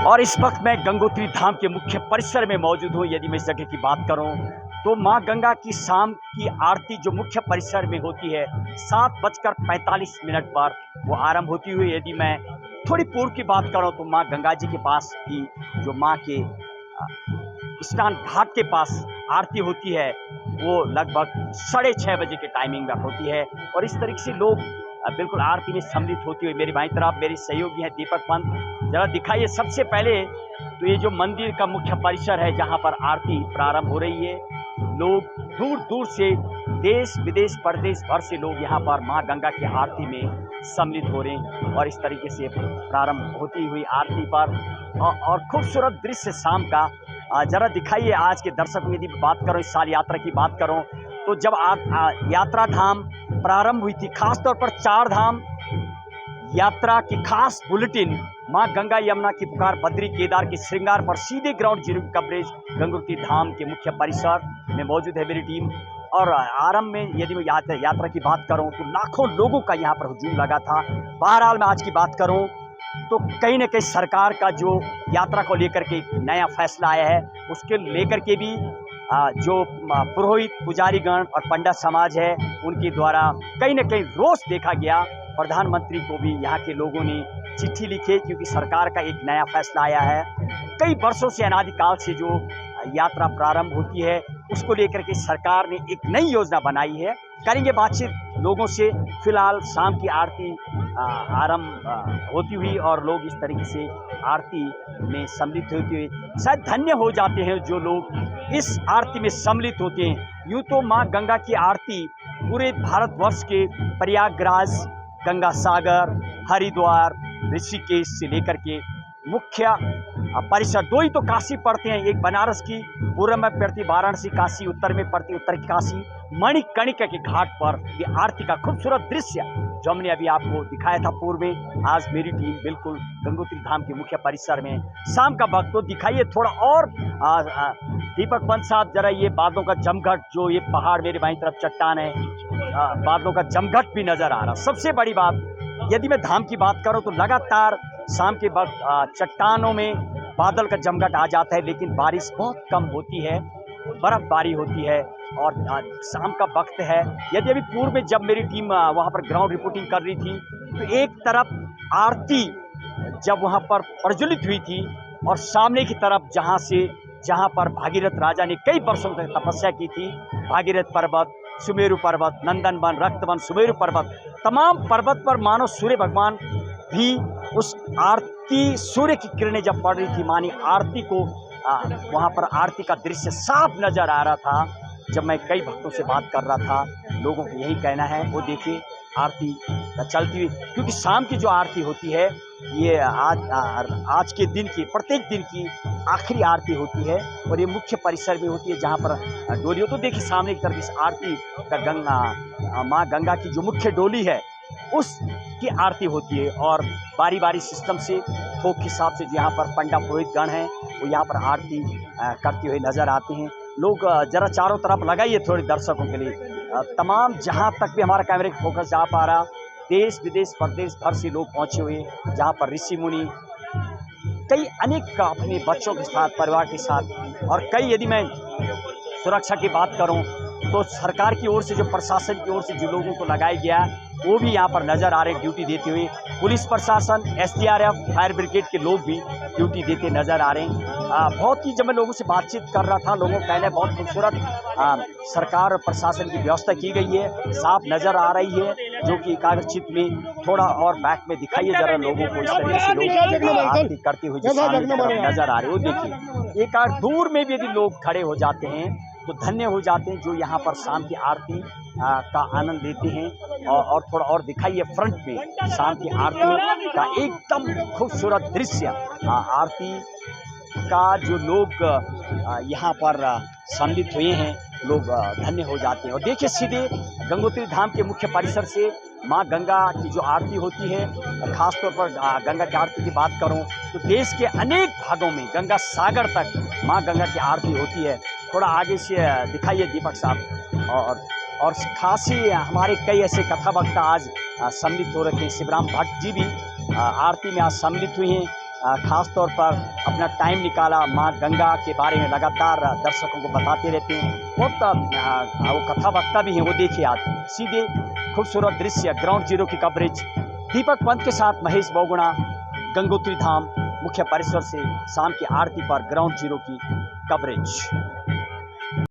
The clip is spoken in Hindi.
और इस वक्त मैं गंगोत्री धाम के मुख्य परिसर में मौजूद हूँ। यदि मैं इस जगह की बात करूँ तो माँ गंगा की शाम की आरती जो मुख्य परिसर में होती है 7:45 पर वो आरंभ होती हुई। यदि मैं थोड़ी पूर्व की बात करूँ तो माँ गंगा जी के पास की जो माँ के स्नान घाट के पास आरती होती है वो लगभग 6:30 बजे के टाइमिंग में होती है। और इस तरीके से लोग बिल्कुल आरती में सम्मिलित होती हुई। मेरी बाईं तरफ मेरे सहयोगी हैं दीपक पंत, जरा दिखाइए सबसे पहले तो ये जो मंदिर का मुख्य परिसर है जहाँ पर आरती प्रारंभ हो रही है। लोग दूर दूर से देश विदेश प्रदेश भर से लोग यहाँ पर माँ गंगा की आरती में सम्मिलित हो रहे हैं। और इस तरीके से प्रारंभ होती हुई आरती पर और खूबसूरत दृश्य शाम का जरा दिखाइए। आज के दर्शकों की यदि बात करो, इस साल यात्रा की बात करो तो जब यात्रा धाम प्रारंभ हुई थी, खासतौर पर 4 धाम यात्रा की खास बुलेटिन मां गंगा यमुना की पुकार बद्री केदार की श्रृंगार पर सीधे ग्राउंड जीरो कवरेज गंगोत्री धाम के मुख्य परिसर में मौजूद है मेरी टीम। और आरंभ में यदि मैं यात्रा की बात करूं तो लाखों लोगों का यहां पर हुजूम लगा था। बहरहाल मैं आज की बात करूं तो कहीं न कहीं सरकार का जो यात्रा को लेकर के नया फैसला आया है उसके लेकर के भी जो पुरोहित पुजारीगण और पंडित समाज है उनके द्वारा कहीं न कहीं रोष देखा गया। प्रधानमंत्री को भी यहाँ के लोगों ने चिट्ठी लिखी क्योंकि सरकार का एक नया फैसला आया है। कई वर्षों से अनादिकाल से जो यात्रा प्रारंभ होती है उसको लेकर के सरकार ने एक नई योजना बनाई है। करेंगे बातचीत लोगों से। फिलहाल शाम की आरती आरंभ होती हुई और लोग इस तरीके से आरती में सम्मिलित होते हुए शायद धन्य हो जाते हैं जो लोग इस आरती में सम्मिलित होते हैं। यूँ तो माँ गंगा की आरती पूरे भारतवर्ष के प्रयागराज, गंगा सागर, हरिद्वार, ऋषिकेश से लेकर के मुख्य परिसर 2 ही तो काशी पड़ते हैं, एक बनारस की पूर्व में पड़ती वाराणसी काशी, उत्तर में पड़ती उत्तर की काशी। मणिकर्णिका के घाट पर ये आरती का खूबसूरत दृश्य जो हमने अभी आपको दिखाया था पूर्व में, आज मेरी टीम बिल्कुल गंगोत्री धाम के मुख्य परिसर में शाम का वक्त। तो दिखाइए थोड़ा और दीपक पंत साहब, जरा ये बादलों का जमघट, जो ये पहाड़ मेरे बाईं तरफ चट्टान है, बादलों का जमघट भी नजर आ रहा। सबसे बड़ी बात यदि मैं धाम की बात करूं तो लगातार शाम के वक्त चट्टानों में बादल का जमघट आ जाता है लेकिन बारिश बहुत कम होती है, बर्फबारी होती है और शाम का वक्त है। यदि अभी पूर्व में जब मेरी टीम वहां पर ग्राउंड रिपोर्टिंग कर रही थी तो एक तरफ आरती जब वहां पर प्रज्वलित हुई थी और सामने की तरफ जहां पर भागीरथ राजा ने कई वर्षों तक तपस्या की थी, भागीरथ पर्वत, सुमेरु पर्वत, नंदनवन, रक्तवन, सुमेरु पर्वत, तमाम पर्वत पर मानो सूर्य भगवान भी उस आरती, सूर्य की किरणें जब पड़ रही थी मानी आरती को वहाँ पर आरती का दृश्य साफ नजर आ रहा था। जब मैं कई भक्तों से बात कर रहा था, लोगों का यही कहना है वो देखिए आरती चलती हुई, क्योंकि शाम की जो आरती होती है ये आज के दिन की, प्रत्येक दिन की आखिरी आरती होती है और ये मुख्य परिसर में होती है जहाँ पर डोली हो। तो देखिए सामने की तरफ इस आरती का माँ गंगा की जो मुख्य डोली है उसकी आरती होती है और बारी बारी सिस्टम से थोक के हिसाब से यहाँ पर पंडा पुरोहित गण हैं वो यहाँ पर आरती करते हुए नजर आते हैं। लोग जरा चारों तरफ लगाइए थोड़े दर्शकों के लिए, तमाम जहाँ तक भी हमारा कैमरे का फोकस जा पा रहा, देश विदेश प्रदेश भर से लोग पहुँचे हुए जहाँ पर ऋषि मुनि कई अनेक अपने बच्चों के साथ, परिवार के साथ, और कई यदि मैं सुरक्षा की बात करूं तो सरकार की ओर से, जो प्रशासन की ओर से जो लोगों को लगाया गया वो भी यहाँ पर नजर आ रहे हैं ड्यूटी देते हुए। पुलिस प्रशासन, SDRF, फायर ब्रिगेड के लोग भी ड्यूटी देते नजर आ रहे हैं। बहुत ही जब मैं लोगों से बातचीत कर रहा था, लोगों का कहना है बहुत खूबसूरत सरकार और प्रशासन की व्यवस्था की गई है, साफ नजर आ रही है, जो कि एकाग्रचित्त में थोड़ा और बैक में दिखाइए जरा लोगों को, इस तरीके से लोग आरती करते हुए जो सामने की तरफ नजर आ रहे हो। देखिए एक आध दूर में भी यदि लोग खड़े हो जाते हैं तो धन्य हो जाते हैं जो यहाँ पर शाम की आरती का आनंद लेते हैं। और थोड़ा और दिखाइए फ्रंट में शाम की आरती का एकदम खूबसूरत दृश्य, आरती का जो लोग यहाँ पर सम्मिलित हुए हैं, लोग धन्य हो जाते हैं। और देखिए सीधे गंगोत्री धाम के मुख्य परिसर से माँ गंगा की जो आरती होती है, खासतौर पर गंगा की आरती की बात करूं तो देश के अनेक भागों में गंगा सागर तक माँ गंगा की आरती होती है। थोड़ा आगे से दिखाइए दीपक साहब। और और खास ही हमारे कई ऐसे कथा वक्ता आज सम्मिलित हो रखे हैं। शिवराम भट्ट जी भी आरती में आज सम्मिलित हुए हैं। खास तौर पर अपना टाइम निकाला, माँ गंगा के बारे में लगातार दर्शकों को बताते रहते हैं। बहुत वो कथा वक्ता भी हैं, वो देखिए आज सीधे खूबसूरत दृश्य ग्राउंड जीरो की कवरेज दीपक पंत के साथ महेश बहुगुणा, गंगोत्री धाम मुख्य परिसर से शाम की आरती पर ग्राउंड जीरो की कवरेज।